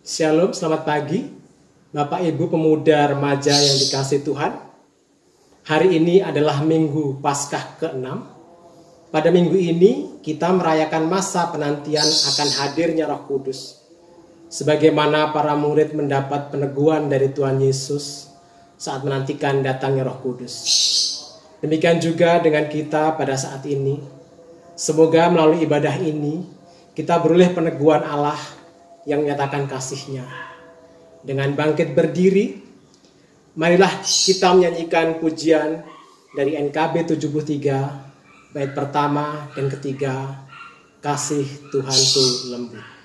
Shalom, selamat pagi Bapak Ibu pemuda remaja yang dikasihi Tuhan. Hari ini adalah Minggu Paskah ke-6. Pada minggu ini kita merayakan masa penantian akan hadirnya Roh Kudus. Sebagaimana para murid mendapat peneguhan dari Tuhan Yesus saat menantikan datangnya Roh Kudus. Demikian juga dengan kita pada saat ini. Semoga melalui ibadah ini kita beroleh peneguhan Allah yang menyatakan kasih-Nya. Dengan bangkit berdiri, marilah kita menyanyikan pujian dari NKB 73, bait pertama dan ketiga, Kasih Tuhanku Lembut.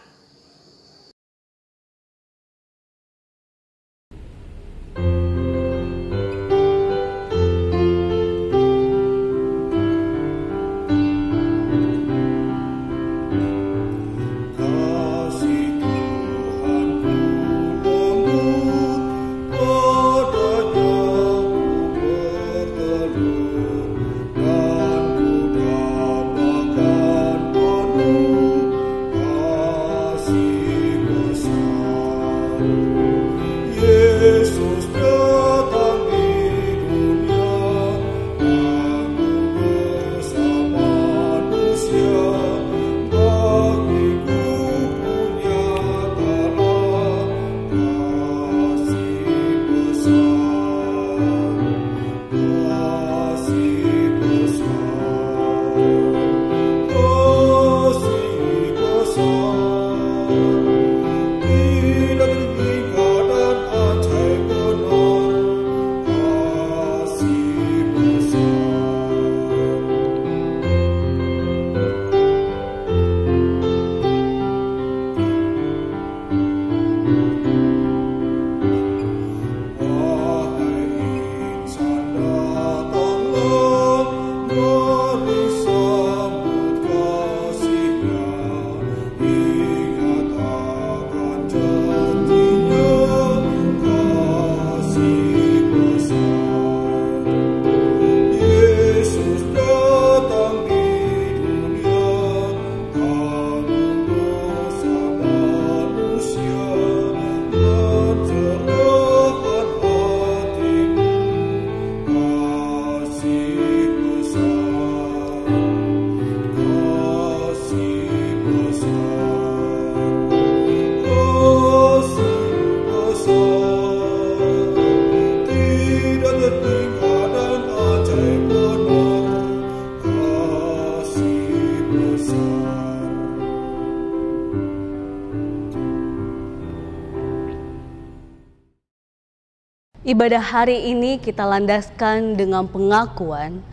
Ibadah hari ini kita landaskan dengan pengakuan,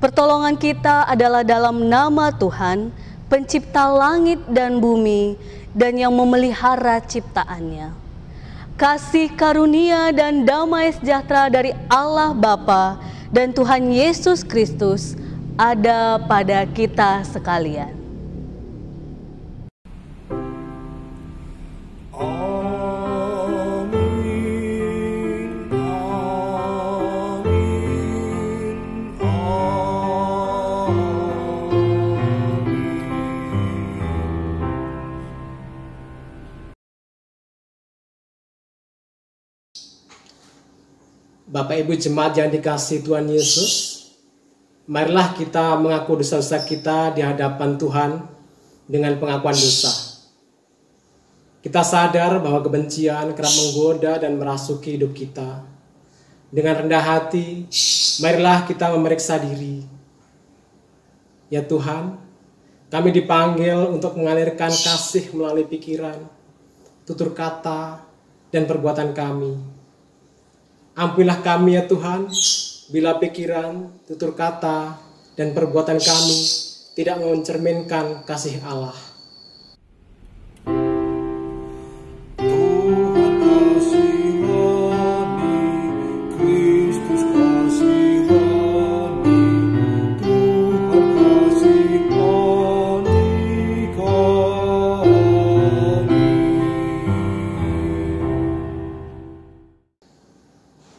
pertolongan kita adalah dalam nama Tuhan, pencipta langit dan bumi, dan yang memelihara ciptaannya. Kasih karunia dan damai sejahtera dari Allah Bapa dan Tuhan Yesus Kristus ada pada kita sekalian. Bapak Ibu jemaat yang dikasihi Tuhan Yesus, marilah kita mengaku dosa-dosa kita di hadapan Tuhan dengan pengakuan dosa. Kita sadar bahwa kebencian kerap menggoda dan merasuki hidup kita. Dengan rendah hati, marilah kita memeriksa diri. Ya Tuhan, kami dipanggil untuk mengalirkan kasih melalui pikiran, tutur kata, dan perbuatan kami. Ampunilah kami ya Tuhan, bila pikiran, tutur kata, dan perbuatan kami tidak mencerminkan kasih Allah. Tuhan kasihani, Kristus kasihani, Tuhan kasihani kami.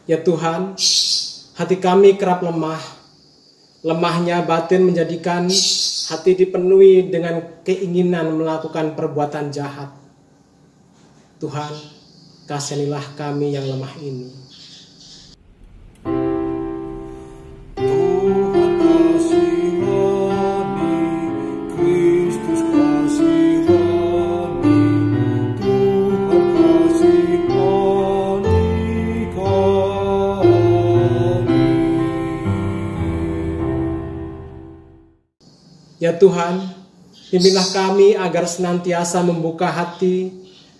Ya Tuhan, hati kami kerap lemah. Lemahnya batin menjadikan hati dipenuhi dengan keinginan melakukan perbuatan jahat. Tuhan, kasihanilah kami yang lemah ini. Tuhan kasihani, Kristus kasihani, Tuhan kasihani kami. Ya Tuhan, pimpinlah kami agar senantiasa membuka hati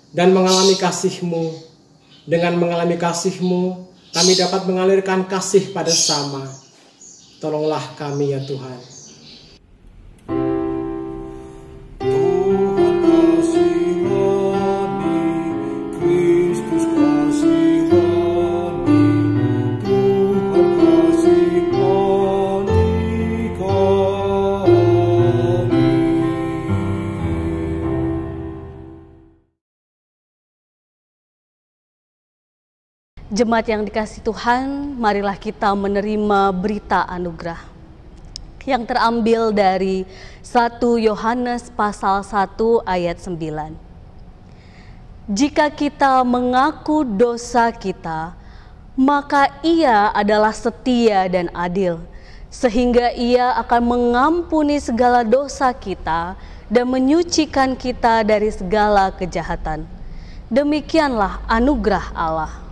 dan mengalami kasih-Mu. Dengan mengalami kasih-Mu, kami dapat mengalirkan kasih pada sesama. Tolonglah kami ya Tuhan. Tuhan kasihani, Kristus kasihani, Tuhan kasihani kami. Jemaat yang dikasihi Tuhan, marilah kita menerima berita anugerah yang terambil dari 1 Yohanes pasal 1 ayat 9. Jika kita mengaku dosa kita, maka Ia adalah setia dan adil, sehingga Ia akan mengampuni segala dosa kita dan menyucikan kita dari segala kejahatan. Demikianlah anugerah Allah.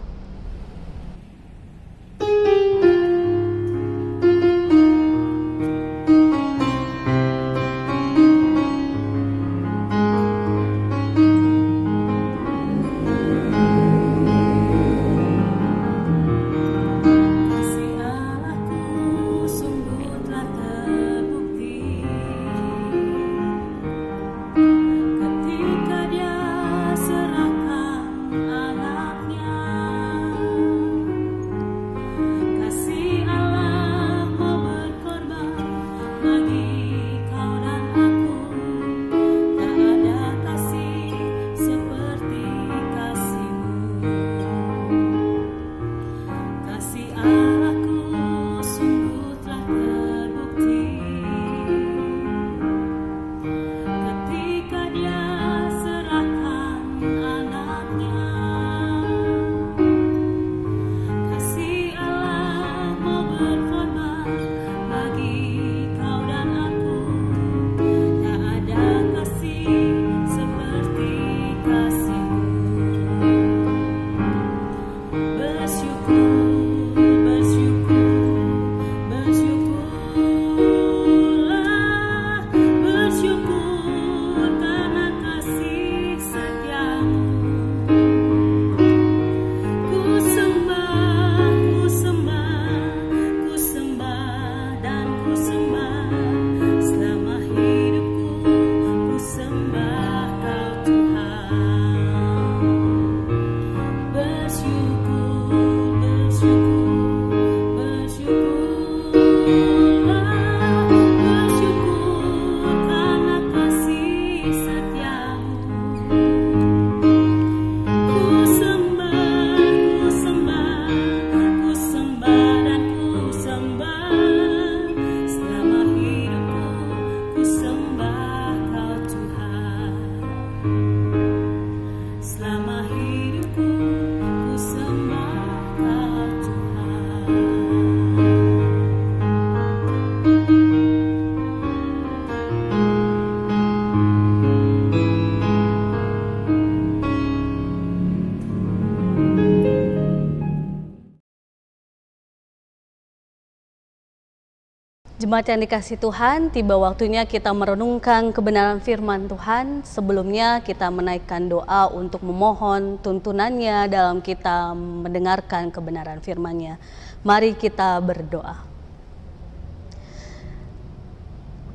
Jemaat yang dikasihi Tuhan, tiba waktunya kita merenungkan kebenaran firman Tuhan. Sebelumnya kita menaikkan doa untuk memohon tuntunannya dalam kita mendengarkan kebenaran firman-Nya. Mari kita berdoa.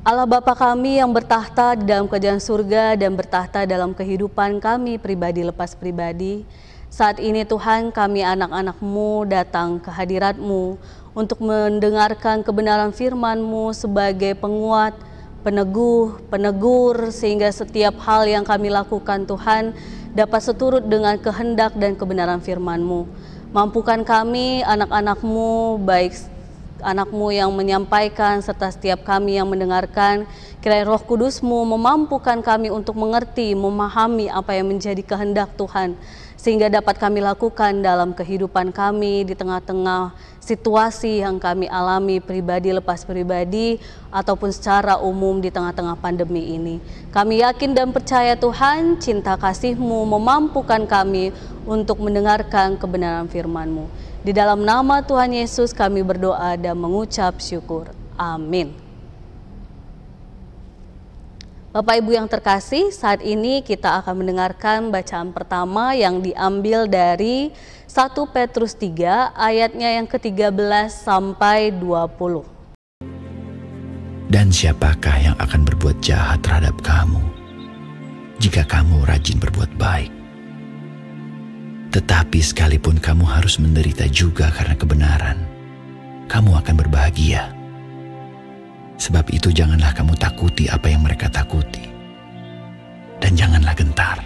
Allah Bapa kami yang bertahta di dalam kerajaan surga dan bertahta dalam kehidupan kami pribadi lepas pribadi, saat ini Tuhan kami anak-anak-Mu datang ke hadirat-Mu untuk mendengarkan kebenaran firman-Mu sebagai penguat, peneguh, penegur, sehingga setiap hal yang kami lakukan Tuhan dapat seturut dengan kehendak dan kebenaran firman-Mu. Mampukan kami anak-anak-Mu baik anak-Mu yang menyampaikan serta setiap kami yang mendengarkan. Kiranya Roh Kudus-Mu memampukan kami untuk mengerti, memahami apa yang menjadi kehendak Tuhan, sehingga dapat kami lakukan dalam kehidupan kami di tengah-tengah situasi yang kami alami pribadi lepas pribadi ataupun secara umum di tengah-tengah pandemi ini. Kami yakin dan percaya Tuhan, cinta kasih-Mu memampukan kami untuk mendengarkan kebenaran firman-Mu. Di dalam nama Tuhan Yesus kami berdoa dan mengucap syukur. Amin. Bapak Ibu yang terkasih, saat ini kita akan mendengarkan bacaan pertama yang diambil dari 1 Petrus 3 ayatnya yang ke-13 sampai 20. Dan siapakah yang akan berbuat jahat terhadap kamu jika kamu rajin berbuat baik? Tetapi sekalipun kamu harus menderita juga karena kebenaran, kamu akan berbahagia. Sebab itu janganlah kamu takuti apa yang mereka takuti, dan janganlah gentar.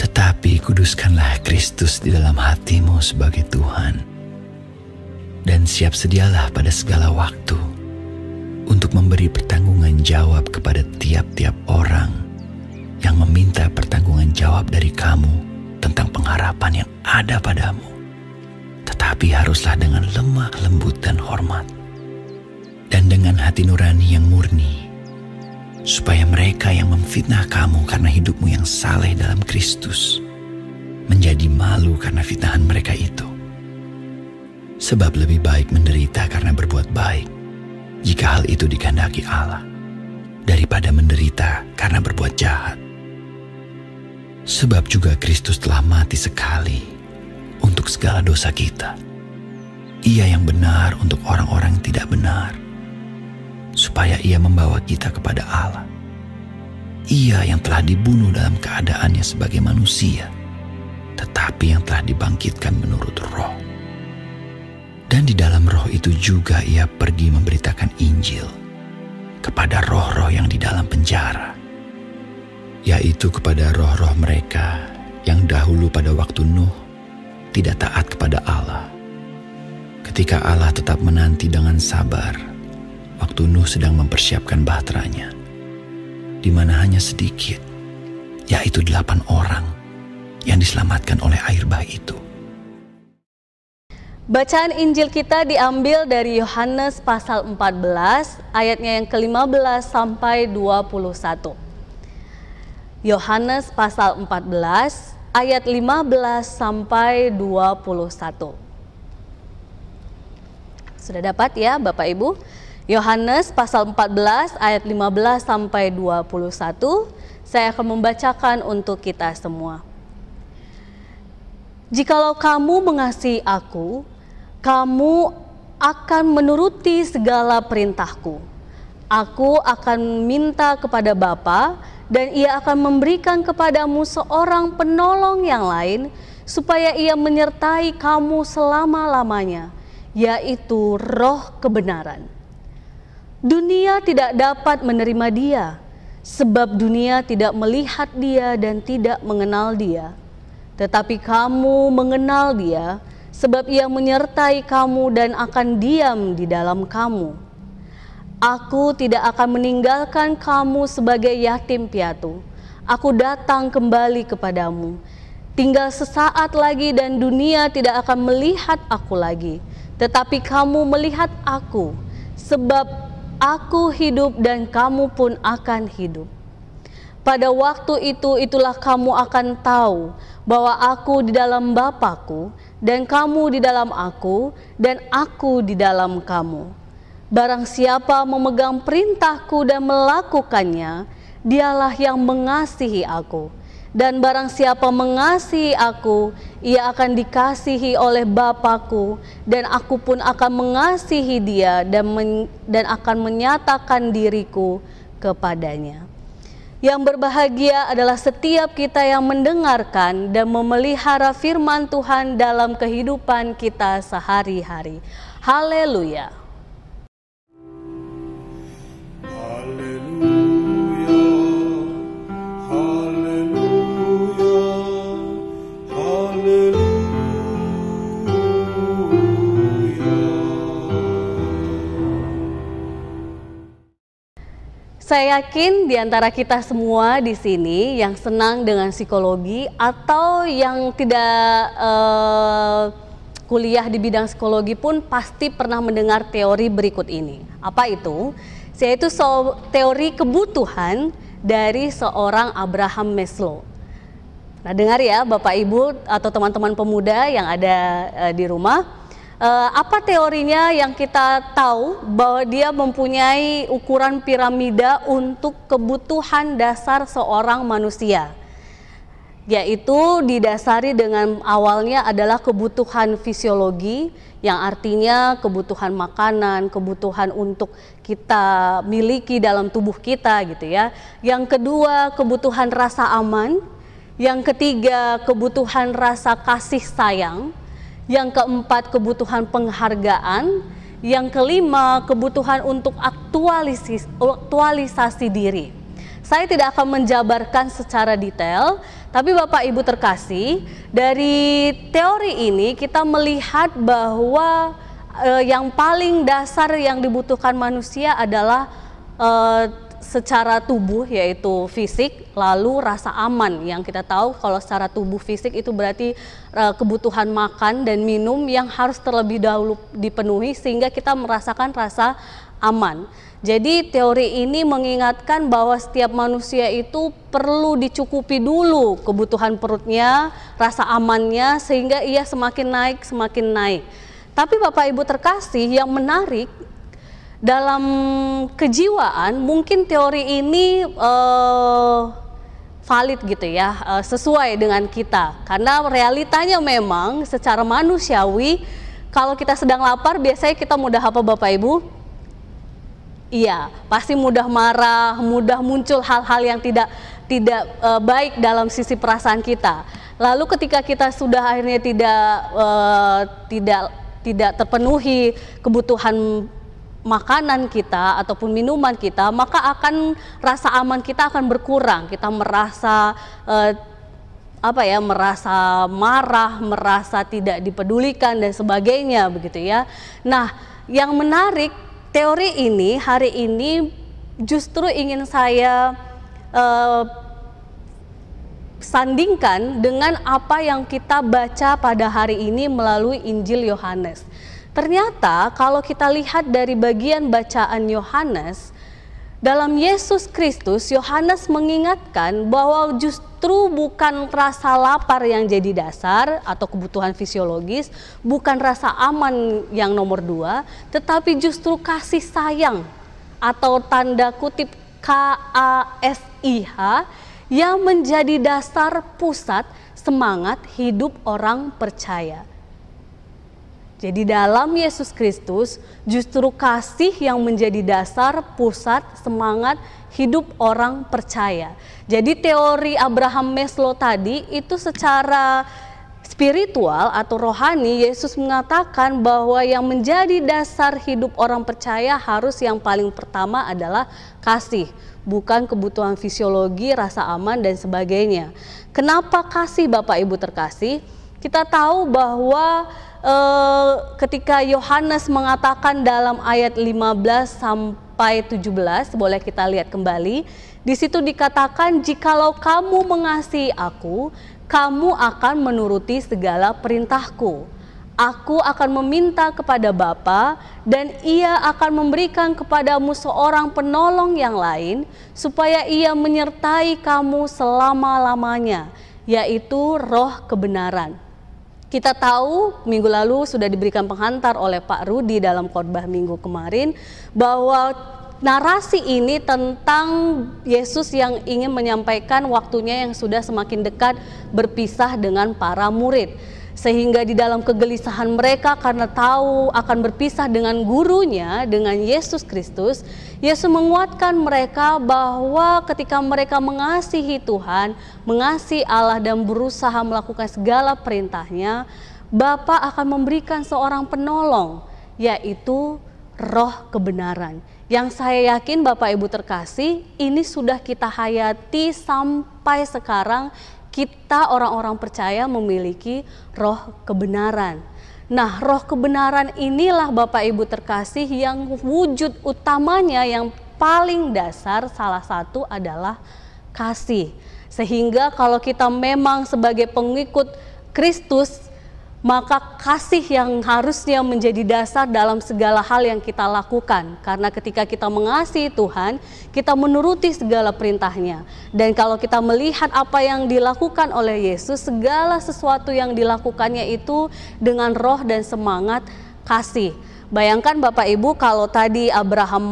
Tetapi kuduskanlah Kristus di dalam hatimu sebagai Tuhan, dan siap sedialah pada segala waktu untuk memberi pertanggungan jawab kepada tiap-tiap orang yang meminta pertanggungan jawab dari kamu tentang pengharapan yang ada padamu. Tetapi haruslah dengan lemah lembut dan hormat, dan dengan hati nurani yang murni, supaya mereka yang memfitnah kamu karena hidupmu yang saleh dalam Kristus menjadi malu karena fitnahan mereka itu. Sebab lebih baik menderita karena berbuat baik, jika hal itu dikehendaki Allah, daripada menderita karena berbuat jahat. Sebab juga Kristus telah mati sekali untuk segala dosa kita. Ia yang benar untuk orang-orang yang tidak benar, supaya ia membawa kita kepada Allah. Ia yang telah dibunuh dalam keadaannya sebagai manusia, tetapi yang telah dibangkitkan menurut Roh. Dan di dalam Roh itu juga ia pergi memberitakan Injil kepada roh-roh yang di dalam penjara, yaitu kepada roh-roh mereka yang dahulu pada waktu Nuh tidak taat kepada Allah, ketika Allah tetap menanti dengan sabar waktu Nuh sedang mempersiapkan bahteranya, di mana hanya sedikit, yaitu 8 orang yang diselamatkan oleh air bah itu. Bacaan Injil kita diambil dari Yohanes pasal 14 ayatnya yang ke-15 sampai 21. Yohanes pasal 14 ayat 15 sampai 21. Sudah dapat ya Bapak Ibu? Yohanes pasal 14 ayat 15 sampai 21. Saya akan membacakan untuk kita semua. Jikalau kamu mengasihi aku, kamu akan menuruti segala perintahku. Aku akan minta kepada Bapa, dan ia akan memberikan kepadamu seorang penolong yang lain, supaya ia menyertai kamu selama-lamanya, yaitu Roh kebenaran. Dunia tidak dapat menerima dia, sebab dunia tidak melihat dia dan tidak mengenal dia. Tetapi kamu mengenal dia, sebab ia menyertai kamu dan akan diam di dalam kamu. Aku tidak akan meninggalkan kamu sebagai yatim piatu. Aku datang kembali kepadamu. Tinggal sesaat lagi dan dunia tidak akan melihat aku lagi. Tetapi kamu melihat aku, sebab aku hidup dan kamu pun akan hidup. Pada waktu itu, itulah kamu akan tahu bahwa aku di dalam Bapa-Ku, dan kamu di dalam aku, dan aku di dalam kamu. Barang siapa memegang perintahku dan melakukannya, dialah yang mengasihi aku. Dan barang siapa mengasihi aku, ia akan dikasihi oleh Bapa-Ku, dan aku pun akan mengasihi dia dan akan menyatakan diriku kepadanya. Yang berbahagia adalah setiap kita yang mendengarkan dan memelihara firman Tuhan dalam kehidupan kita sehari-hari. Haleluya. Saya yakin di antara kita semua di sini yang senang dengan psikologi atau yang tidak kuliah di bidang psikologi pun pasti pernah mendengar teori berikut ini. Apa itu? Yaitu teori kebutuhan dari seorang Abraham Maslow. Nah, dengar ya Bapak Ibu atau teman-teman pemuda yang ada di rumah. Apa teorinya yang kita tahu bahwa dia mempunyai ukuran piramida untuk kebutuhan dasar seorang manusia, yaitu didasari dengan awalnya adalah kebutuhan fisiologi yang artinya kebutuhan makanan, kebutuhan untuk kita miliki dalam tubuh kita gitu ya. Yang kedua kebutuhan rasa aman, yang ketiga kebutuhan rasa kasih sayang, yang keempat kebutuhan penghargaan, yang kelima kebutuhan untuk aktualisasi diri. Saya tidak akan menjabarkan secara detail, tapi Bapak Ibu terkasih, dari teori ini kita melihat bahwa yang paling dasar yang dibutuhkan manusia adalah secara tubuh, yaitu fisik, lalu rasa aman. Yang kita tahu kalau secara tubuh fisik itu berarti kebutuhan makan dan minum yang harus terlebih dahulu dipenuhi sehingga kita merasakan rasa aman. Jadi teori ini mengingatkan bahwa setiap manusia itu perlu dicukupi dulu kebutuhan perutnya, rasa amannya, sehingga ia semakin naik. Tapi Bapak Ibu terkasih, yang menarik dalam kejiwaan mungkin teori ini valid gitu ya, sesuai dengan kita, karena realitanya memang secara manusiawi kalau kita sedang lapar biasanya kita mudah apa Bapak Ibu? Iya, pasti mudah marah, mudah muncul hal-hal yang tidak baik dalam sisi perasaan kita. Lalu ketika kita sudah akhirnya tidak terpenuhi kebutuhan makanan kita ataupun minuman kita, maka akan rasa aman kita akan berkurang. Kita merasa merasa marah, merasa tidak dipedulikan dan sebagainya begitu ya. Nah, yang menarik teori ini hari ini justru ingin saya sandingkan dengan apa yang kita baca pada hari ini melalui Injil Yohanes. Ternyata kalau kita lihat dari bagian bacaan Yohanes, dalam Yesus Kristus, Yohanes mengingatkan bahwa justru bukan rasa lapar yang jadi dasar atau kebutuhan fisiologis, bukan rasa aman yang nomor 2, tetapi justru kasih sayang atau tanda kutip KASIH yang menjadi dasar pusat semangat hidup orang percaya. Jadi dalam Yesus Kristus justru kasih yang menjadi dasar pusat semangat hidup orang percaya. Jadi teori Abraham Maslow tadi itu secara spiritual atau rohani, Yesus mengatakan bahwa yang menjadi dasar hidup orang percaya harus yang paling pertama adalah kasih, bukan kebutuhan fisiologi, rasa aman dan sebagainya. Kenapa kasih Bapak Ibu terkasih? Kita tahu bahwa ketika Yohanes mengatakan dalam ayat 15 sampai 17, boleh kita lihat kembali. Di situ dikatakan, jikalau kamu mengasihi aku, kamu akan menuruti segala perintahku. Aku akan meminta kepada Bapa dan ia akan memberikan kepadamu seorang penolong yang lain supaya ia menyertai kamu selama-lamanya, yaitu Roh kebenaran. Kita tahu minggu lalu sudah diberikan penghantar oleh Pak Rudi dalam khotbah minggu kemarin bahwa narasi ini tentang Yesus yang ingin menyampaikan waktunya yang sudah semakin dekat berpisah dengan para murid. Sehingga di dalam kegelisahan mereka karena tahu akan berpisah dengan gurunya, dengan Yesus Kristus, Yesus menguatkan mereka bahwa ketika mereka mengasihi Tuhan, mengasihi Allah dan berusaha melakukan segala perintahnya, Bapa akan memberikan seorang penolong, yaitu Roh kebenaran. Yang saya yakin Bapak Ibu terkasih, ini sudah kita hayati sampai sekarang. Kita orang-orang percaya memiliki roh kebenaran. Nah, roh kebenaran inilah Bapak Ibu terkasih yang wujud utamanya yang paling dasar salah satu adalah kasih. Sehingga kalau kita memang sebagai pengikut Kristus, maka kasih yang harusnya menjadi dasar dalam segala hal yang kita lakukan. Karena ketika kita mengasihi Tuhan, kita menuruti segala perintahnya. Dan kalau kita melihat apa yang dilakukan oleh Yesus, segala sesuatu yang dilakukannya itu dengan roh dan semangat kasih. Bayangkan Bapak Ibu, kalau tadi Abraham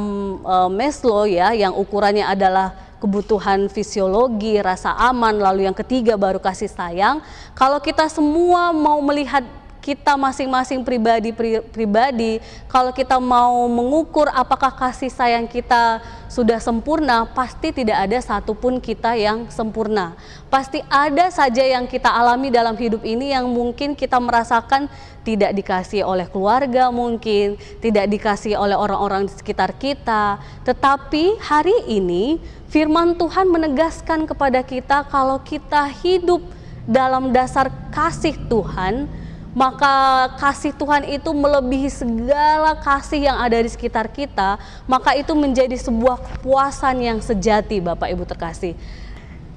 Maslow ya, yang ukurannya adalah kebutuhan fisiologi, rasa aman, lalu yang ketiga baru kasih sayang. Kalau kita semua mau melihat kita masing-masing pribadi, kalau kita mau mengukur apakah kasih sayang kita sudah sempurna, pasti tidak ada satupun kita yang sempurna. Pasti ada saja yang kita alami dalam hidup ini yang mungkin kita merasakan tidak dikasih oleh keluarga, mungkin tidak dikasih oleh orang-orang di sekitar kita. Tetapi hari ini firman Tuhan menegaskan kepada kita, kalau kita hidup dalam dasar kasih Tuhan, maka kasih Tuhan itu melebihi segala kasih yang ada di sekitar kita. Maka itu menjadi sebuah kepuasan yang sejati, Bapak Ibu terkasih.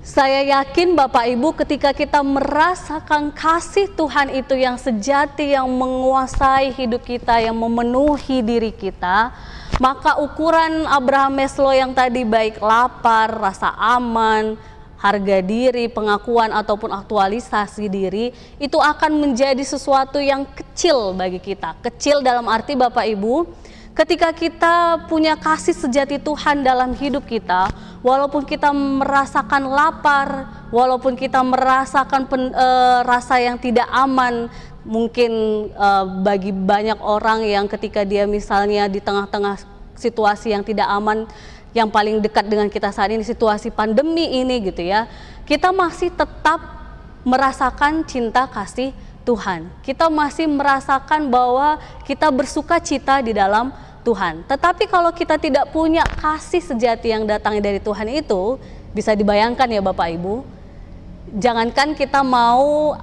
Saya yakin Bapak Ibu, ketika kita merasakan kasih Tuhan itu yang sejati, yang menguasai hidup kita, yang memenuhi diri kita, maka ukuran Abraham Maslow yang tadi, baik lapar, rasa aman, harga diri, pengakuan ataupun aktualisasi diri, itu akan menjadi sesuatu yang kecil bagi kita. Kecil dalam arti Bapak Ibu, ketika kita punya kasih sejati Tuhan dalam hidup kita, walaupun kita merasakan lapar, walaupun kita merasakan rasa yang tidak aman, mungkin bagi banyak orang yang ketika dia misalnya di tengah-tengah situasi yang tidak aman, yang paling dekat dengan kita saat ini, situasi pandemi ini gitu ya, kita masih tetap merasakan cinta kasih Tuhan. Kita masih merasakan bahwa kita bersuka cita di dalam Tuhan. Tetapi kalau kita tidak punya kasih sejati yang datang dari Tuhan itu, bisa dibayangkan ya Bapak Ibu, jangankan kita mau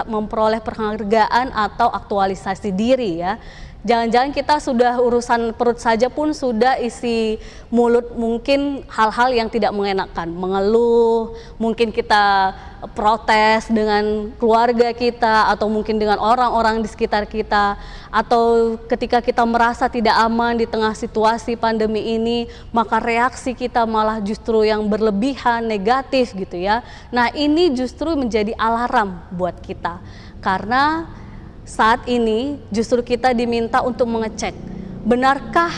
memperoleh penghargaan atau aktualisasi diri ya, jangan-jangan kita sudah urusan perut saja pun sudah isi mulut mungkin hal-hal yang tidak mengenakan, mengeluh, mungkin kita protes dengan keluarga kita atau mungkin dengan orang-orang di sekitar kita, atau ketika kita merasa tidak aman di tengah situasi pandemi ini, maka reaksi kita malah justru yang berlebihan, negatif gitu ya. Nah, ini justru menjadi alarm buat kita, karena saat ini justru kita diminta untuk mengecek, benarkah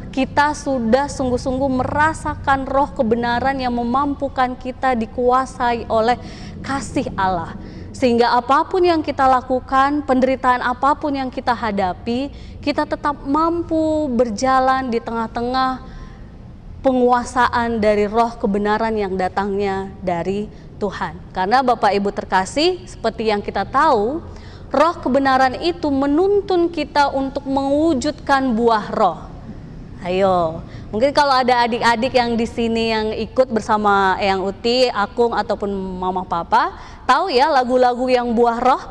kita sudah sungguh-sungguh merasakan roh kebenaran yang memampukan kita dikuasai oleh kasih Allah, sehingga apapun yang kita lakukan, penderitaan apapun yang kita hadapi, kita tetap mampu berjalan di tengah-tengah penguasaan dari roh kebenaran yang datangnya dari Tuhan. Karena Bapak Ibu terkasih, seperti yang kita tahu, roh kebenaran itu menuntun kita untuk mewujudkan buah roh. Ayo, mungkin kalau ada adik-adik yang di sini yang ikut bersama Eyang Uti, Akung ataupun Mama Papa, tahu ya lagu-lagu yang buah roh?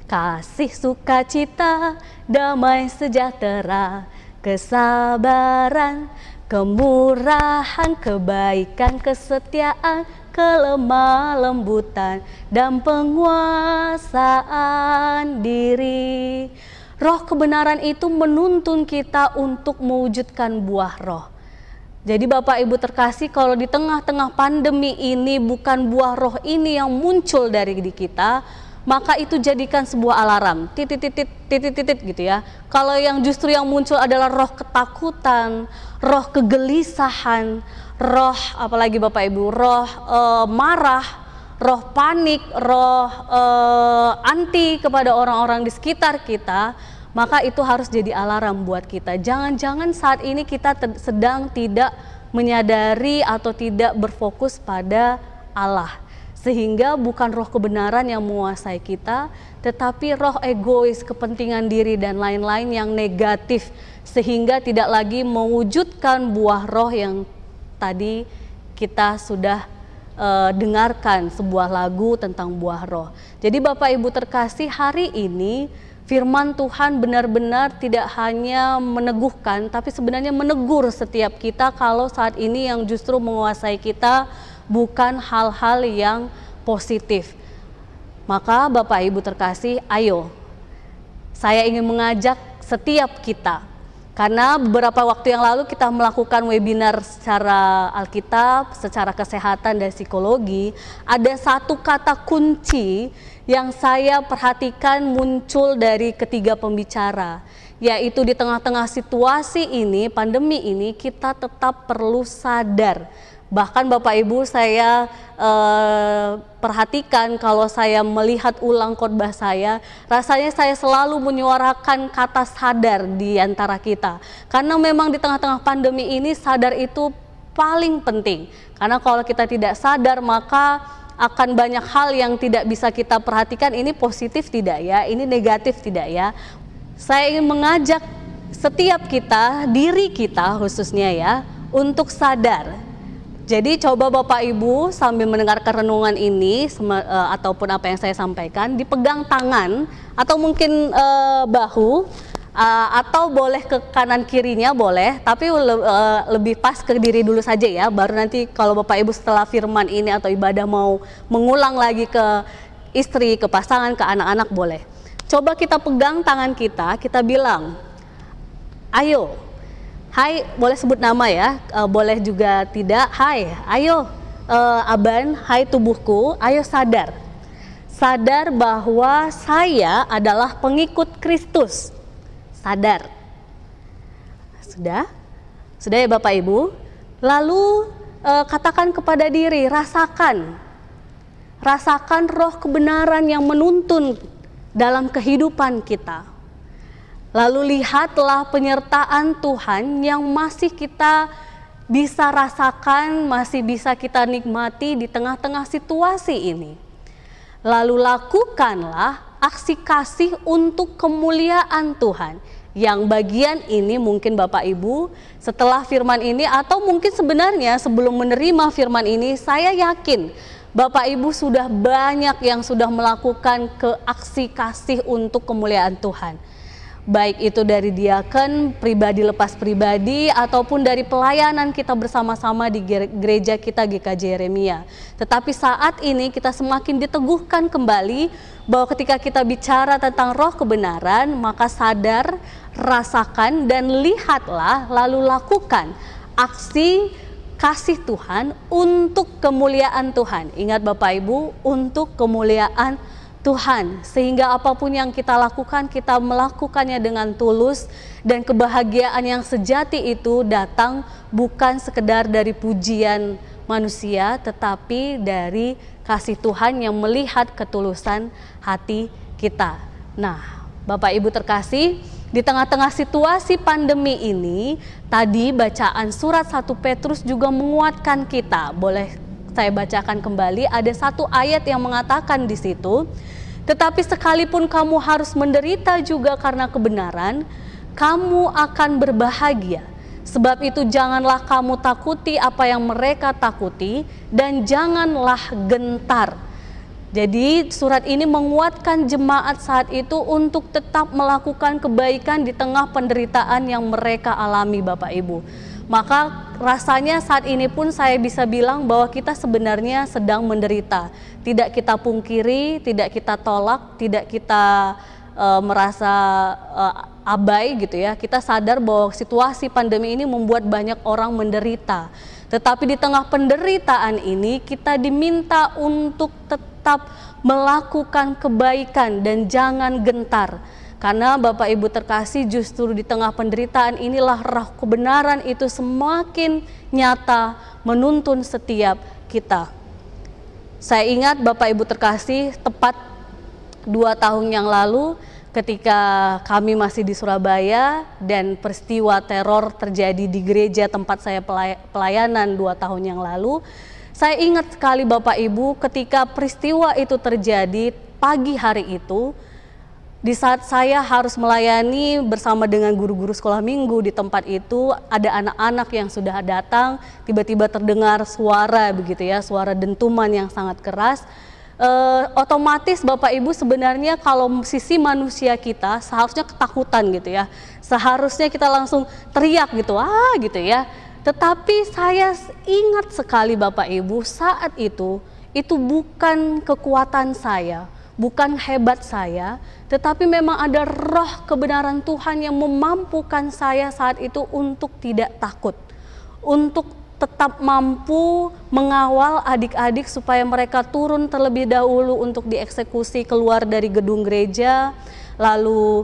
Kasih, sukacita, damai sejahtera, kesabaran, kemurahan, kebaikan, kesetiaan, kelemah lembutan, dan penguasaan diri. Roh kebenaran itu menuntun kita untuk mewujudkan buah roh. Jadi Bapak Ibu terkasih, kalau di tengah-tengah pandemi ini bukan buah roh ini yang muncul dari kita, maka itu jadikan sebuah alarm, titit gitu ya. Kalau yang justru yang muncul adalah roh ketakutan, roh kegelisahan, roh apalagi Bapak Ibu, roh marah, roh panik, roh anti kepada orang-orang di sekitar kita, maka itu harus jadi alarm buat kita. Jangan-jangan saat ini kita sedang tidak menyadari atau tidak berfokus pada Allah, sehingga bukan roh kebenaran yang menguasai kita, tetapi roh egois, kepentingan diri dan lain-lain yang negatif, sehingga tidak lagi mewujudkan buah roh yang tadi kita sudah dengarkan sebuah lagu tentang buah roh. Jadi Bapak Ibu terkasih, hari ini Firman Tuhan benar-benar tidak hanya meneguhkan, tapi sebenarnya menegur setiap kita kalau saat ini yang justru menguasai kita bukan hal-hal yang positif. Maka Bapak Ibu terkasih, ayo, saya ingin mengajak setiap kita, karena beberapa waktu yang lalu kita melakukan webinar secara Alkitab, secara kesehatan dan psikologi. Ada satu kata kunci yang saya perhatikan muncul dari ketiga pembicara, yaitu di tengah-tengah situasi ini, pandemi ini, kita tetap perlu sadar. Bahkan Bapak Ibu, saya perhatikan kalau saya melihat ulang khotbah saya, rasanya saya selalu menyuarakan kata sadar di antara kita. Karena memang di tengah-tengah pandemi ini sadar itu paling penting. Karena kalau kita tidak sadar maka akan banyak hal yang tidak bisa kita perhatikan, ini positif tidak ya, ini negatif tidak ya. Saya ingin mengajak setiap kita, diri kita khususnya ya, untuk sadar. Jadi coba Bapak Ibu sambil mendengarkan renungan ini ataupun apa yang saya sampaikan, dipegang tangan atau mungkin bahu, atau boleh ke kanan kirinya boleh, tapi lebih pas ke diri dulu saja ya, baru nanti kalau Bapak Ibu setelah firman ini atau ibadah mau mengulang lagi ke istri, ke pasangan, ke anak-anak boleh. Coba kita pegang tangan kita bilang, ayo, hai, boleh sebut nama ya, boleh juga tidak, hai, ayo Aban, hai tubuhku, ayo sadar. Sadar bahwa saya adalah pengikut Kristus. Sadar. Sudah? Sudah ya Bapak Ibu? Lalu katakan kepada diri, rasakan. Rasakan roh kebenaran yang menuntun dalam kehidupan kita. Lalu lihatlah penyertaan Tuhan yang masih kita bisa rasakan, masih bisa kita nikmati di tengah-tengah situasi ini. Lalu lakukanlah aksi kasih untuk kemuliaan Tuhan. Yang bagian ini mungkin Bapak Ibu setelah firman ini atau mungkin sebenarnya sebelum menerima firman ini, saya yakin Bapak Ibu sudah banyak yang sudah melakukan aksi kasih untuk kemuliaan Tuhan. Baik itu dari diaken, pribadi lepas pribadi, ataupun dari pelayanan kita bersama-sama di gereja kita GKJ Yeremia. Tetapi saat ini kita semakin diteguhkan kembali bahwa ketika kita bicara tentang roh kebenaran, maka sadar, rasakan, dan lihatlah, lalu lakukan aksi kasih Tuhan untuk kemuliaan Tuhan. Ingat Bapak Ibu, untuk kemuliaan Tuhan, sehingga apapun yang kita lakukan, kita melakukannya dengan tulus, dan kebahagiaan yang sejati itu datang bukan sekedar dari pujian manusia, tetapi dari kasih Tuhan yang melihat ketulusan hati kita. Nah, Bapak Ibu terkasih, di tengah-tengah situasi pandemi ini, tadi bacaan surat 1 Petrus juga menguatkan kita. Boleh saya bacakan kembali, ada satu ayat yang mengatakan di situ, tetapi sekalipun kamu harus menderita juga karena kebenaran, kamu akan berbahagia. Sebab itu janganlah kamu takuti apa yang mereka takuti, dan janganlah gentar. Jadi surat ini menguatkan jemaat saat itu untuk tetap melakukan kebaikan di tengah penderitaan yang mereka alami Bapak Ibu. Maka rasanya saat ini pun saya bisa bilang bahwa kita sebenarnya sedang menderita. Tidak kita pungkiri, tidak kita tolak, tidak kita merasa abai gitu ya. Kita sadar bahwa situasi pandemi ini membuat banyak orang menderita. Tetapi di tengah penderitaan ini kita diminta untuk tetap melakukan kebaikan dan jangan gentar. Karena Bapak Ibu terkasih, justru di tengah penderitaan inilah roh kebenaran itu semakin nyata menuntun setiap kita. Saya ingat Bapak Ibu terkasih, tepat 2 tahun yang lalu ketika kami masih di Surabaya dan peristiwa teror terjadi di gereja tempat saya pelayanan 2 tahun yang lalu. Saya ingat sekali Bapak Ibu ketika peristiwa itu terjadi pagi hari itu, di saat saya harus melayani bersama dengan guru-guru sekolah minggu di tempat itu, ada anak-anak yang sudah datang, tiba-tiba terdengar suara begitu ya, suara dentuman yang sangat keras. otomatis Bapak Ibu sebenarnya kalau sisi manusia kita seharusnya ketakutan gitu ya. Seharusnya kita langsung teriak gitu, gitu ya. Tetapi saya ingat sekali Bapak Ibu, saat itu bukan kekuatan saya, bukan hebat saya, tetapi memang ada roh kebenaran Tuhan yang memampukan saya saat itu untuk tidak takut, untuk tetap mampu mengawal adik-adik supaya mereka turun terlebih dahulu untuk dieksekusi keluar dari gedung gereja, lalu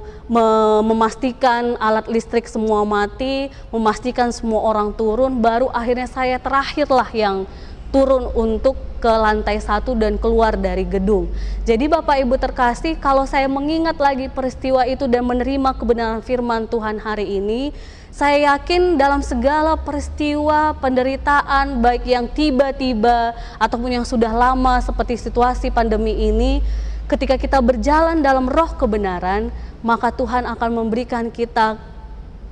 memastikan alat listrik semua mati, memastikan semua orang turun, baru akhirnya saya terakhirlah yang turun untuk ke lantai 1 dan keluar dari gedung. Jadi Bapak Ibu terkasih, kalau saya mengingat lagi peristiwa itu dan menerima kebenaran firman Tuhan hari ini, saya yakin dalam segala peristiwa penderitaan baik yang tiba-tiba ataupun yang sudah lama seperti situasi pandemi ini, ketika kita berjalan dalam roh kebenaran, maka Tuhan akan memberikan kita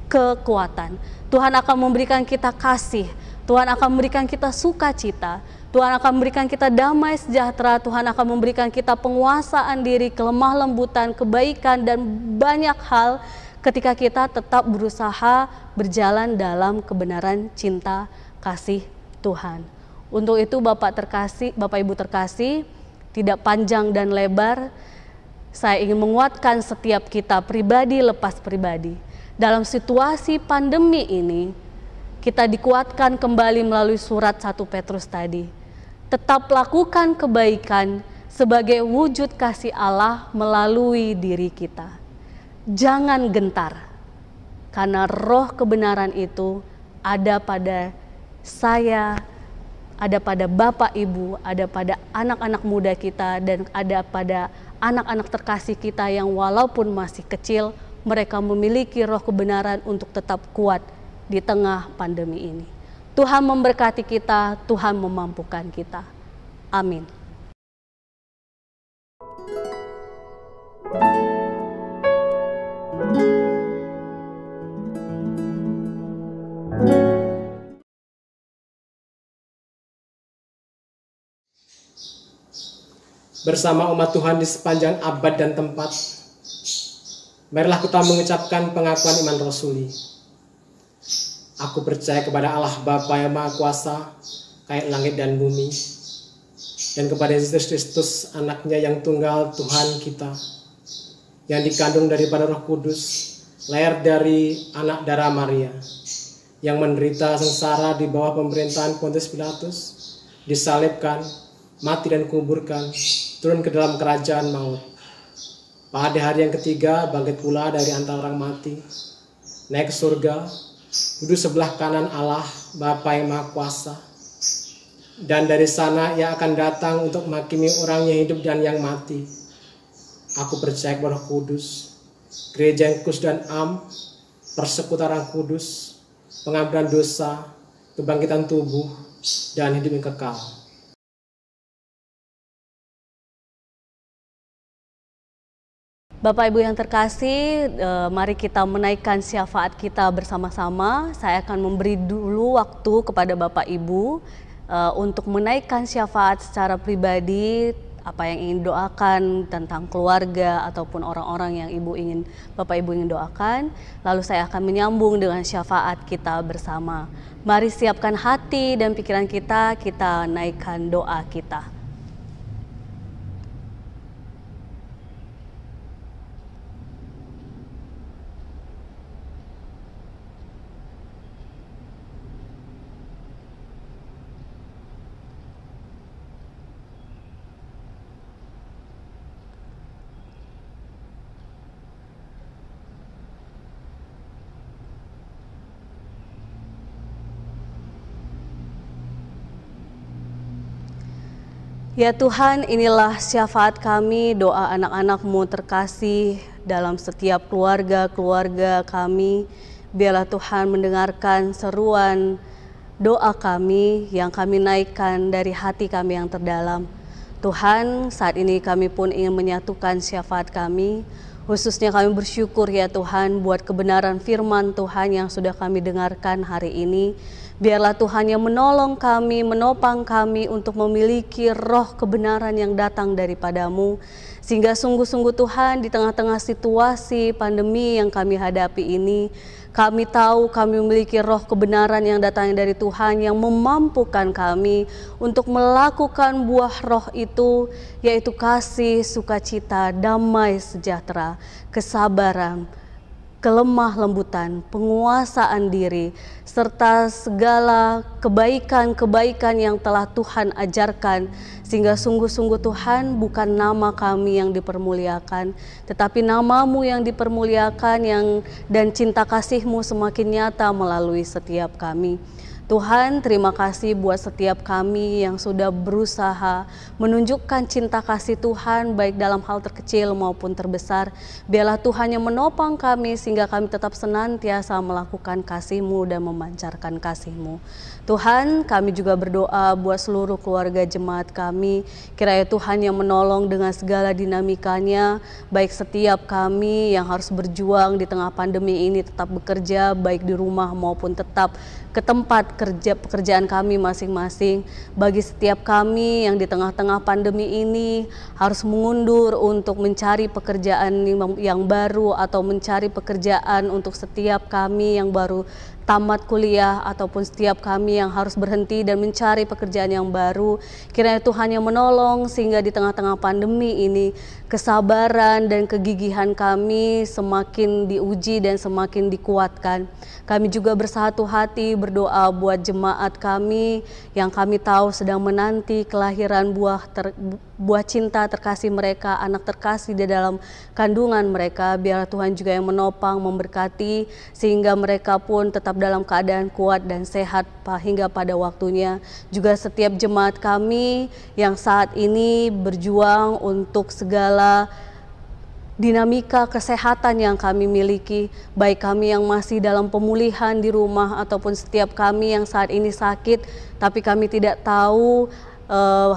kekuatan. Tuhan akan memberikan kita kasih. Tuhan akan memberikan kita sukacita. Tuhan akan memberikan kita damai sejahtera. Tuhan akan memberikan kita penguasaan diri, kelemah lembutan, kebaikan, dan banyak hal ketika kita tetap berusaha berjalan dalam kebenaran cinta kasih Tuhan. Untuk itu Bapak Ibu terkasih, tidak panjang dan lebar, saya ingin menguatkan setiap kita pribadi lepas pribadi. Dalam situasi pandemi ini, kita dikuatkan kembali melalui surat 1 Petrus tadi. Tetap lakukan kebaikan sebagai wujud kasih Allah melalui diri kita. Jangan gentar, karena roh kebenaran itu ada pada saya, ada pada Bapak Ibu, ada pada anak-anak muda kita, dan ada pada anak-anak terkasih kita yang walaupun masih kecil, mereka memiliki roh kebenaran untuk tetap kuat di tengah pandemi ini. Tuhan memberkati kita, Tuhan memampukan kita. Amin. Bersama umat Tuhan di sepanjang abad dan tempat, marilah kita mengucapkan pengakuan iman rasuli. Aku percaya kepada Allah Bapa yang Maha Kuasa, kaya langit dan bumi, dan kepada Yesus Kristus, anaknya yang tunggal Tuhan kita, yang dikandung daripada Roh Kudus, lahir dari anak darah Maria, yang menderita sengsara di bawah pemerintahan Pontius Pilatus, disalibkan, mati dan kuburkan, turun ke dalam kerajaan maut. Pada hari yang ketiga bangkit pula dari antara orang mati, naik ke surga, duduk sebelah kanan Allah Bapa yang Maha Kuasa. Dan dari sana ia akan datang untuk menghakimi orang yang hidup dan yang mati. Aku percaya kepada Roh Kudus, gereja yang kudus dan am, persekutuan kudus, pengampunan dosa, kebangkitan tubuh, dan hidup yang kekal. Bapak Ibu yang terkasih, mari kita menaikkan syafaat kita bersama-sama. Saya akan memberi dulu waktu kepada Bapak Ibu untuk menaikkan syafaat secara pribadi, apa yang ingin doakan tentang keluarga ataupun orang-orang yang Bapak Ibu ingin doakan. Lalu saya akan menyambung dengan syafaat kita bersama. Mari siapkan hati dan pikiran kita naikkan doa kita. Ya Tuhan, inilah syafaat kami, doa anak-anak-Mu terkasih dalam setiap keluarga kami. Biarlah Tuhan mendengarkan seruan doa kami yang kami naikkan dari hati kami yang terdalam. Tuhan, saat ini kami pun ingin menyatukan syafaat kami Khususnya kami bersyukur ya Tuhan buat kebenaran firman Tuhan yang sudah kami dengarkan hari ini. Biarlah Tuhan yang menolong kami, menopang kami untuk memiliki roh kebenaran yang datang daripadamu. Sehingga sungguh-sungguh Tuhan di tengah-tengah situasi pandemi yang kami hadapi ini, kami tahu kami memiliki roh kebenaran yang datang dari Tuhan yang memampukan kami untuk melakukan buah roh itu, yaitu kasih, sukacita, damai sejahtera, kesabaran, kelemah lembutan, penguasaan diri, serta segala kebaikan-kebaikan yang telah Tuhan ajarkan, sehingga sungguh-sungguh Tuhan bukan nama kami yang dipermuliakan, tetapi nama-Mu yang dipermuliakan dan cinta kasih-Mu semakin nyata melalui setiap kami. Tuhan, terima kasih buat setiap kami yang sudah berusaha menunjukkan cinta kasih Tuhan baik dalam hal terkecil maupun terbesar. Biarlah Tuhan yang menopang kami sehingga kami tetap senantiasa melakukan kasih-Mu dan memancarkan kasih-Mu. Tuhan, kami juga berdoa buat seluruh keluarga jemaat kami. Kiranya Tuhan yang menolong dengan segala dinamikanya, baik setiap kami yang harus berjuang di tengah pandemi ini tetap bekerja baik di rumah maupun tetap ke tempat pekerjaan kami masing-masing. Bagi setiap kami yang di tengah-tengah pandemi ini harus mengundur untuk mencari pekerjaan yang baru atau mencari pekerjaan untuk setiap kami yang baru tamat kuliah ataupun setiap kami yang harus berhenti dan mencari pekerjaan yang baru. Kiranya Tuhan yang menolong sehingga di tengah-tengah pandemi ini kesabaran dan kegigihan kami semakin diuji dan semakin dikuatkan. Kami juga bersatu hati berdoa buat jemaat kami yang kami tahu sedang menanti kelahiran buah cinta terkasih mereka, anak terkasih di dalam kandungan mereka. Biar Tuhan juga yang menopang, memberkati sehingga mereka pun tetap dalam keadaan kuat dan sehat hingga pada waktunya. Juga setiap jemaat kami yang saat ini berjuang untuk segala dinamika kesehatan yang kami miliki, baik kami yang masih dalam pemulihan di rumah ataupun setiap kami yang saat ini sakit, tapi kami tidak tahu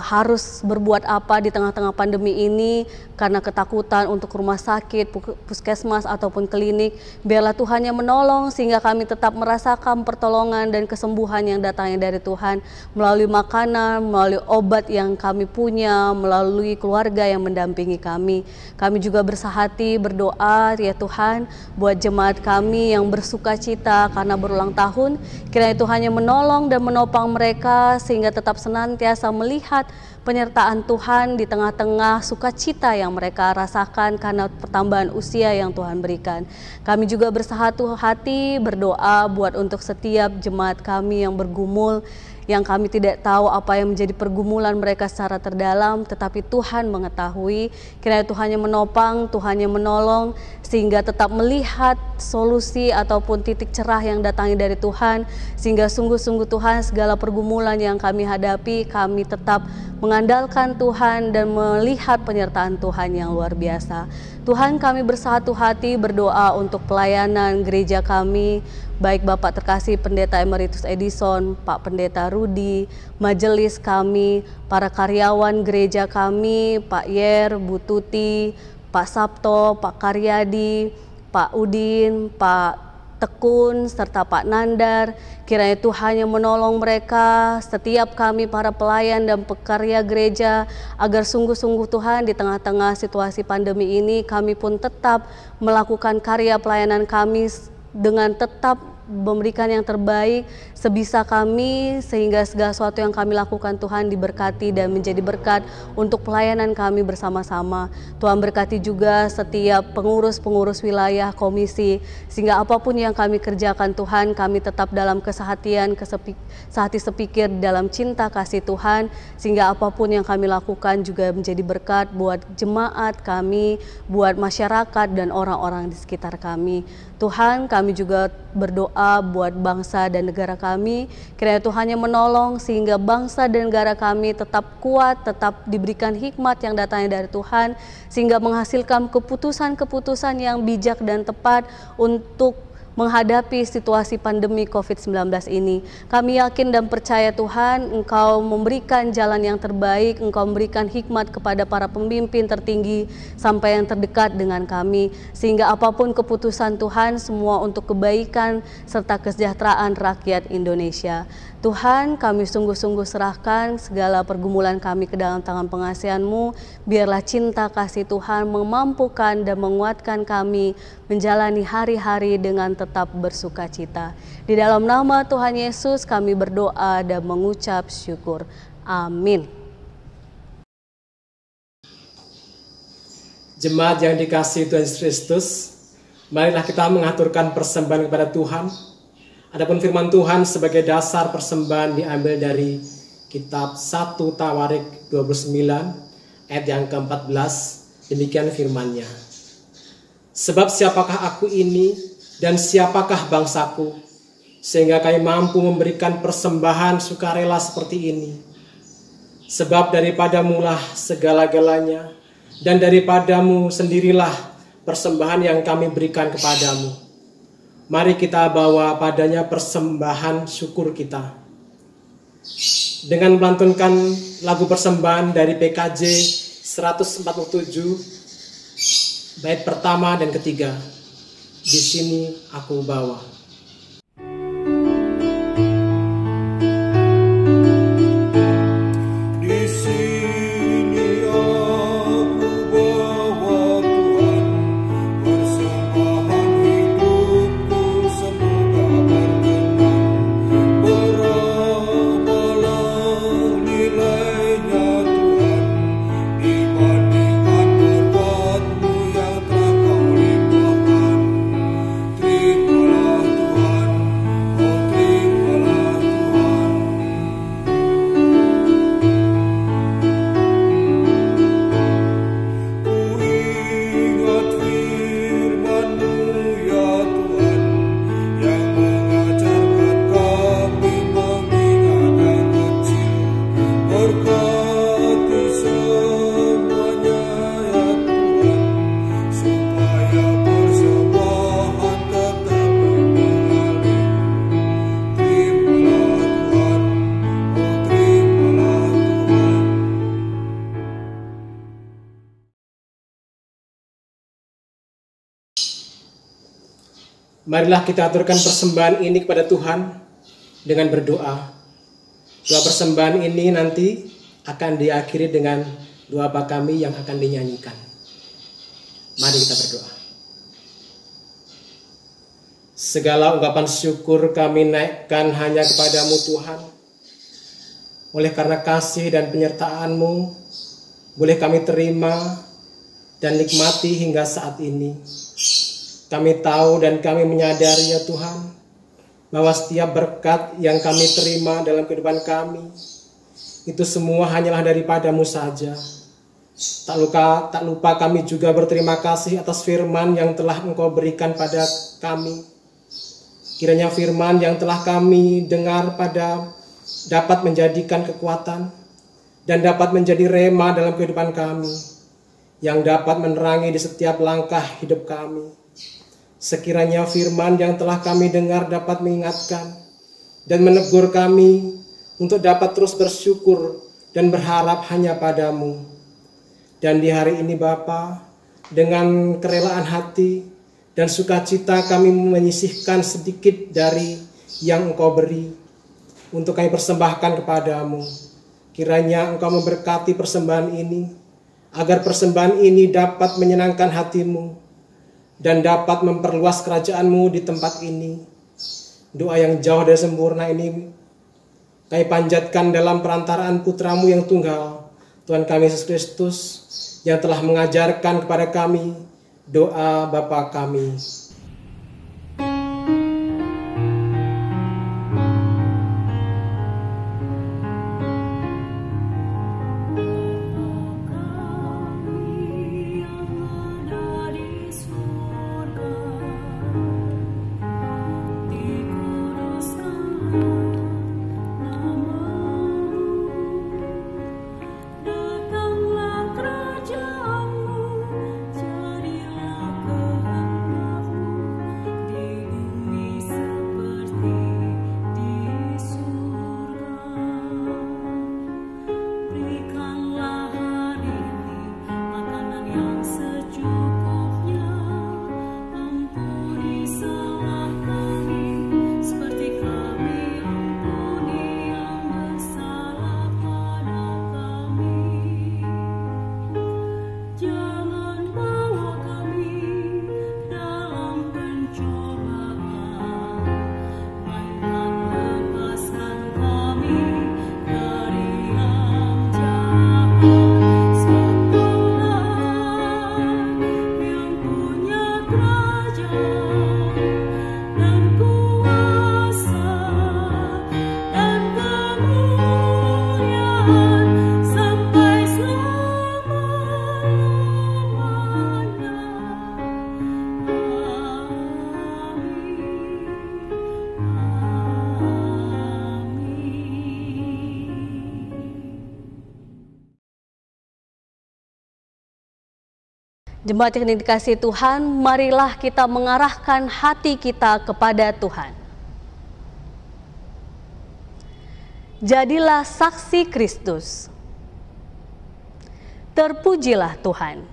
harus berbuat apa di tengah-tengah pandemi ini karena ketakutan untuk rumah sakit, puskesmas ataupun klinik. Biarlah Tuhan yang menolong sehingga kami tetap merasakan pertolongan dan kesembuhan yang datangnya dari Tuhan melalui makanan, melalui obat yang kami punya, melalui keluarga yang mendampingi kami. Kami juga bersahati berdoa ya Tuhan buat jemaat kami yang bersuka cita karena berulang tahun. Kiranya Tuhan yang menolong dan menopang mereka sehingga tetap senantiasa melihat penyertaan Tuhan di tengah-tengah sukacita yang mereka rasakan karena pertambahan usia yang Tuhan berikan. Kami juga bersatu hati berdoa buat untuk setiap jemaat kami yang bergumul, yang kami tidak tahu apa yang menjadi pergumulan mereka secara terdalam, tetapi Tuhan mengetahui. Kiranya Tuhan yang menopang, Tuhan yang menolong, sehingga tetap melihat solusi ataupun titik cerah yang datangnya dari Tuhan, sehingga sungguh-sungguh Tuhan segala pergumulan yang kami hadapi, kami tetap mengandalkan Tuhan dan melihat penyertaan Tuhan yang luar biasa. Tuhan, kami bersatu hati berdoa untuk pelayanan gereja kami, baik Bapak terkasih Pendeta Emeritus Edison, Pak Pendeta Rudi, majelis kami, para karyawan gereja kami, Pak Yer, Bu Tuti, Pak Sabto, Pak Karyadi, Pak Udin, Pak Tekun, serta Pak Nandar. Kiranya Tuhan yang menolong mereka, setiap kami para pelayan dan pekarya gereja, agar sungguh-sungguh Tuhan di tengah-tengah situasi pandemi ini kami pun tetap melakukan karya pelayanan kami dengan tetap memberikan yang terbaik sebisa kami, sehingga segala sesuatu yang kami lakukan Tuhan diberkati dan menjadi berkat untuk pelayanan kami bersama-sama. Tuhan berkati juga setiap pengurus-pengurus wilayah komisi, sehingga apapun yang kami kerjakan Tuhan, kami tetap dalam kesehatian, sehati sepikir dalam cinta kasih Tuhan, sehingga apapun yang kami lakukan juga menjadi berkat buat jemaat kami, buat masyarakat dan orang-orang di sekitar kami. Tuhan, kami juga berdoa buat bangsa dan negara kami. Kiranya Tuhan yang menolong sehingga bangsa dan negara kami tetap kuat, tetap diberikan hikmat yang datangnya dari Tuhan, sehingga menghasilkan keputusan-keputusan yang bijak dan tepat untuk menghadapi situasi pandemi COVID-19 ini. Kami yakin dan percaya Tuhan, Engkau memberikan jalan yang terbaik, Engkau memberikan hikmat kepada para pemimpin tertinggi sampai yang terdekat dengan kami, sehingga apapun keputusan Tuhan, semua untuk kebaikan serta kesejahteraan rakyat Indonesia. Tuhan, kami sungguh-sungguh serahkan segala pergumulan kami ke dalam tangan pengasihan-Mu. Biarlah cinta kasih Tuhan memampukan dan menguatkan kami menjalani hari-hari dengan tetap bersuka cita. Di dalam nama Tuhan Yesus kami berdoa dan mengucap syukur. Amin. Jemaat yang dikasihi Tuhan Yesus Kristus, marilah kita mengaturkan persembahan kepada Tuhan. Adapun firman Tuhan sebagai dasar persembahan diambil dari kitab 1 Tawarik 29 ayat yang ke-14. Demikian firman-Nya. Sebab siapakah aku ini dan siapakah bangsaku, sehingga kami mampu memberikan persembahan sukarela seperti ini. Sebab daripadamu-lah segala-galanya, dan daripadamu sendirilah persembahan yang kami berikan kepadamu. Mari kita bawa padanya persembahan syukur kita. Dengan melantunkan lagu persembahan dari PKJ 147, bait pertama dan ketiga. Di sini aku bawa. Marilah kita aturkan persembahan ini kepada Tuhan dengan berdoa. Doa persembahan ini nanti akan diakhiri dengan doa Bapa Kami yang akan dinyanyikan. Mari kita berdoa. Segala ungkapan syukur kami naikkan hanya kepadamu Tuhan. Oleh karena kasih dan penyertaan-Mu, boleh kami terima dan nikmati hingga saat ini. Kami tahu dan kami menyadari ya Tuhan, bahwa setiap berkat yang kami terima dalam kehidupan kami, itu semua hanyalah daripada-Mu saja. Tak lupa kami juga berterima kasih atas firman yang telah Engkau berikan pada kami. Kiranya firman yang telah kami dengar dapat menjadikan kekuatan dan dapat menjadi rema dalam kehidupan kami, yang dapat menerangi di setiap langkah hidup kami. Sekiranya firman yang telah kami dengar dapat mengingatkan dan menegur kami untuk dapat terus bersyukur dan berharap hanya padamu. Dan di hari ini Bapa, dengan kerelaan hati dan sukacita kami menyisihkan sedikit dari yang Engkau beri untuk kami persembahkan kepadamu. Kiranya Engkau memberkati persembahan ini, agar persembahan ini dapat menyenangkan hati-Mu dan dapat memperluas kerajaan-Mu di tempat ini. Doa yang jauh dari sempurna ini kami panjatkan dalam perantaraan Putra-Mu yang tunggal, Tuhan kami Yesus Kristus, yang telah mengajarkan kepada kami doa Bapa kami. Datanglah kerajaanmu, jadilah kehendak-Mu. Jemaat yang dikasihi Tuhan, marilah kita mengarahkan hati kita kepada Tuhan. Jadilah saksi Kristus. Terpujilah Tuhan.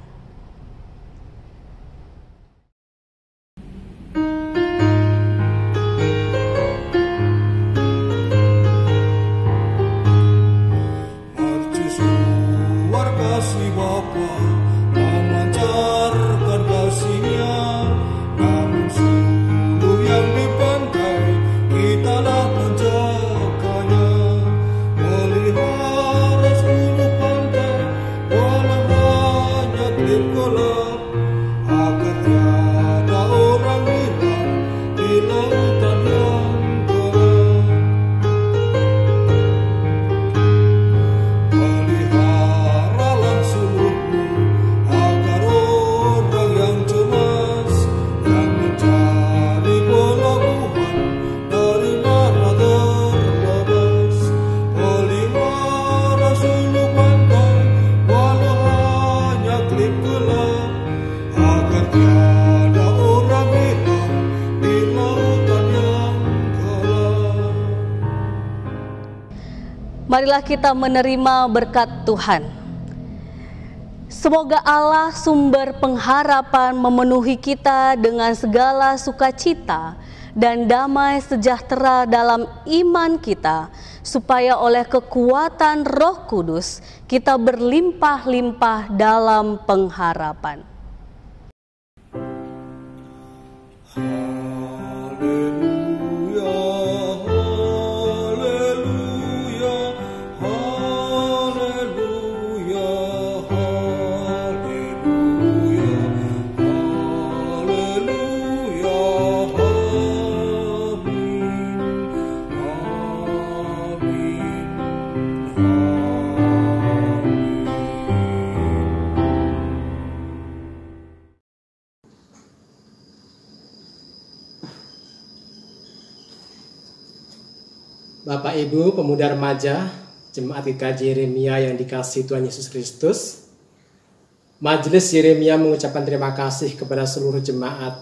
Mercusuar kasih Bapa, memancarkan kasih-Nya, namun sungguh yang di pantai, kitalah menjaganya. Melihara seluruh pantai, walau hanya klip gelap, agar tiada orang hilang di lautan yang gelap. Peliharalah suluhmu, agar orang yang cemas, yang mencari pelabuhan, dari mana terlepas. Pelihara suluh pantai, walau hanya klip gelap, agar tiada orang hilang di lautan yang gelap. Marilah kita menerima berkat Tuhan. Semoga Allah sumber pengharapan memenuhi kita dengan segala sukacita dan damai sejahtera dalam iman kita, supaya oleh kekuatan Roh Kudus kita berlimpah-limpah dalam pengharapan. Haleluya, haleluya, haleluya, haleluya, haleluya, Bapak Ibu pemuda remaja, Jemaat GKJ Yeremia yang dikasihi Tuhan Yesus Kristus, Majelis Yeremia mengucapkan terima kasih kepada seluruh jemaat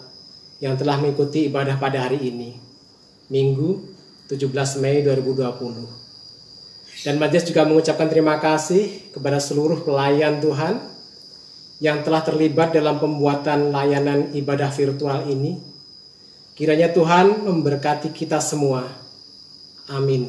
yang telah mengikuti ibadah pada hari ini, Minggu 17 Mei 2020. Dan Majelis juga mengucapkan terima kasih kepada seluruh pelayan Tuhan yang telah terlibat dalam pembuatan layanan ibadah virtual ini. Kiranya Tuhan memberkati kita semua. Amin.